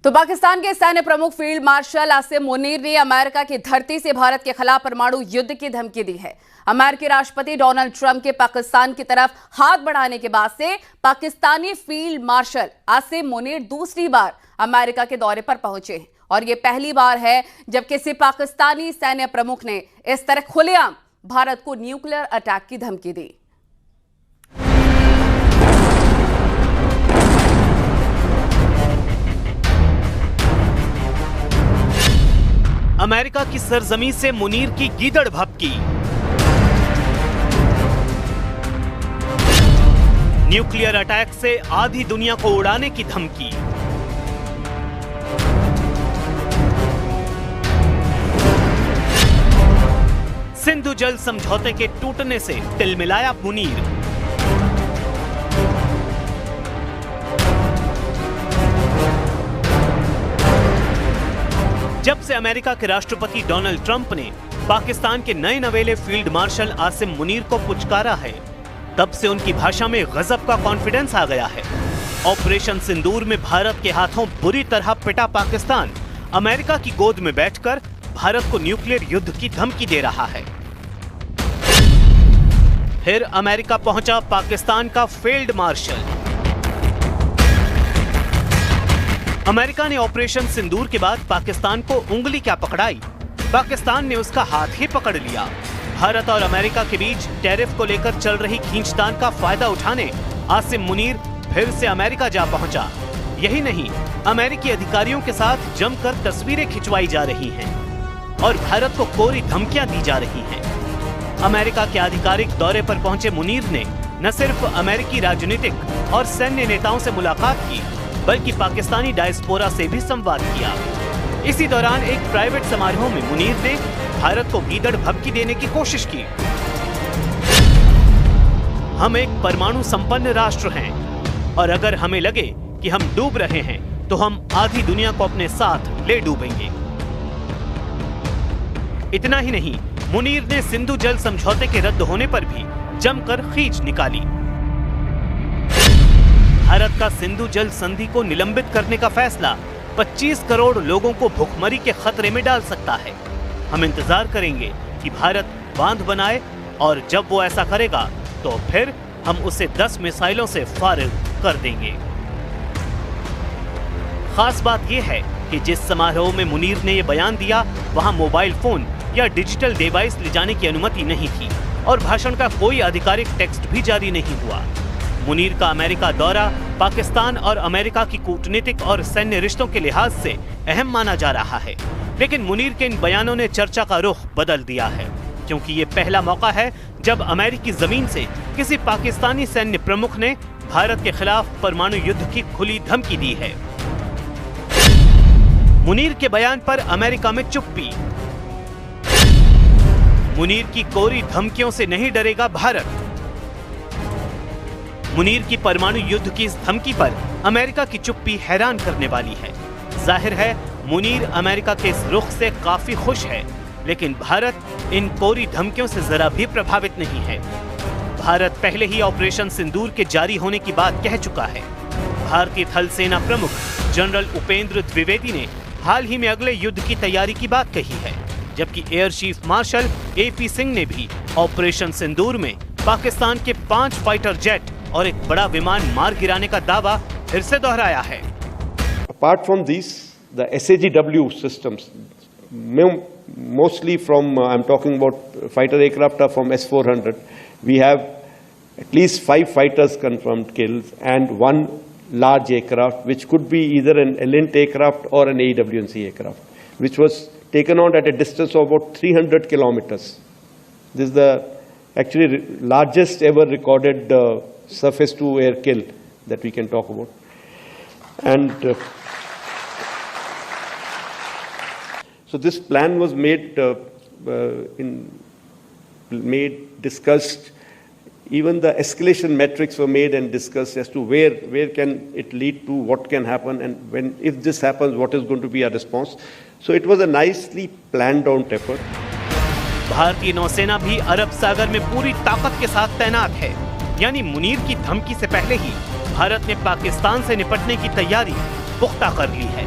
तो पाकिस्तान के सैन्य प्रमुख फील्ड मार्शल आसिम मुनीर ने अमेरिका की धरती से भारत के खिलाफ परमाणु युद्ध की धमकी दी है। अमेरिकी राष्ट्रपति डोनाल्ड ट्रंप के पाकिस्तान की तरफ हाथ बढ़ाने के बाद से पाकिस्तानी फील्ड मार्शल आसिम मुनीर दूसरी बार अमेरिका के दौरे पर पहुंचे हैं और यह पहली बार है जब किसी पाकिस्तानी सैन्य प्रमुख ने इस तरह खुलेआम भारत को न्यूक्लियर अटैक की धमकी दी। अमेरिका की सरजमीं से मुनीर की गीदड़ भभकी। न्यूक्लियर अटैक से आधी दुनिया को उड़ाने की धमकी। सिंधु जल समझौते के टूटने से तिलमिलाया मुनीर। जब से अमेरिका के राष्ट्रपति डोनाल्ड ट्रंप ने पाकिस्तान के नए नवेले फील्ड मार्शल आसिम मुनीर को पुचकारा है, तब से उनकी भाषा में गजब का कॉन्फिडेंस आ गया है। ऑपरेशन सिंदूर में भारत के हाथों बुरी तरह पिटा पाकिस्तान अमेरिका की गोद में बैठकर भारत को न्यूक्लियर युद्ध की धमकी दे रहा है। फिर अमेरिका पहुंचा पाकिस्तान का फील्ड मार्शल। अमेरिका ने ऑपरेशन सिंदूर के बाद पाकिस्तान को उंगली क्या पकड़ाई, पाकिस्तान ने उसका हाथ ही पकड़ लिया। भारत और अमेरिका के बीच टैरिफ को लेकर चल रही खींचतान का फायदा उठाने आसिम मुनीर फिर से अमेरिका जा पहुंचा। यही नहीं, अमेरिकी अधिकारियों के साथ जमकर तस्वीरें खिंचवाई जा रही हैं और भारत को कोरी धमकियां दी जा रही हैं। अमेरिका के आधिकारिक दौरे पर पहुंचे मुनीर ने न सिर्फ अमेरिकी राजनीतिक और सैन्य नेताओं से मुलाकात की, बल्कि पाकिस्तानी डायस्पोरा से भी संवाद किया। इसी दौरान एक प्राइवेट समारोह में मुनीर ने भारत को गीदड़ भभकी देने की कोशिश की। हम एक परमाणु संपन्न राष्ट्र हैं और अगर हमें लगे कि हम डूब रहे हैं तो हम आधी दुनिया को अपने साथ ले डूबेंगे। इतना ही नहीं, मुनीर ने सिंधु जल समझौते के रद्द होने पर भी जमकर खींच निकाली। भारत का सिंधु जल संधि को निलंबित करने का फैसला 25 करोड़ लोगों को भुखमरी के खतरे में डाल सकता है। हम इंतजार करेंगे कि भारत बांध बनाए और जब वो ऐसा करेगा तो फिर हम उसे 10 मिसाइलों से फारिग कर देंगे। खास बात यह है कि जिस समारोह में मुनीर ने यह बयान दिया, वहां मोबाइल फोन या डिजिटल डिवाइस ले जाने की अनुमति नहीं थी और भाषण का कोई आधिकारिक टेक्स्ट भी जारी नहीं हुआ। मुनीर का अमेरिका दौरा पाकिस्तान और अमेरिका की कूटनीतिक और सैन्य रिश्तों के लिहाज से अहम माना जा रहा है, लेकिन मुनीर के इन बयानों ने चर्चा का रुख बदल दिया है, क्योंकि ये पहला मौका है जब अमेरिकी जमीन से किसी पाकिस्तानी सैन्य प्रमुख ने भारत के खिलाफ परमाणु युद्ध की खुली धमकी दी है। मुनीर के बयान पर अमेरिका में चुप्पी। मुनीर की कोरी धमकियों से नहीं डरेगा भारत। मुनीर की परमाणु युद्ध की इस धमकी पर अमेरिका की चुप्पी हैरान करने वाली है। जाहिर है मुनीर अमेरिका के इस रुख से काफी खुश है, लेकिन भारत इन कोरी धमकियों से जरा भी प्रभावित नहीं है। भारत पहले ही ऑपरेशन सिंदूर के जारी होने की बात कह चुका है। भारतीय थल सेना प्रमुख जनरल उपेंद्र द्विवेदी ने हाल ही में अगले युद्ध की तैयारी की बात कही है, जबकि air chief marshal AP Singh ने भी ऑपरेशन सिंदूर में पाकिस्तान के 5 फाइटर जेट और एक बड़ा विमान मार गिराने का दावा फिर से दोहराया है। Apart from these, the SAGW systems, mostly from I'm talking about fighter aircraft are from S-400. We have at least 5 fighters confirmed kills and 1 large aircraft, which could be either an Elint aircraft or an AWNC aircraft, which was taken out at a distance of about 300 kilometers. This is the actually largest ever recorded surface to air kill that we can talk about. And so this plan was discussed. Even the escalation metrics were made and discussed as to where can it lead to, what can happen, and if this happens, what is going to be our response. So it was a nicely planned out effort. भारतीय नौसेना भी अरब सागर में पूरी ताकत के साथ तैनात है। यानी मुनीर की धमकी से पहले ही भारत ने पाकिस्तान से निपटने की तैयारी पुख्ता कर ली है।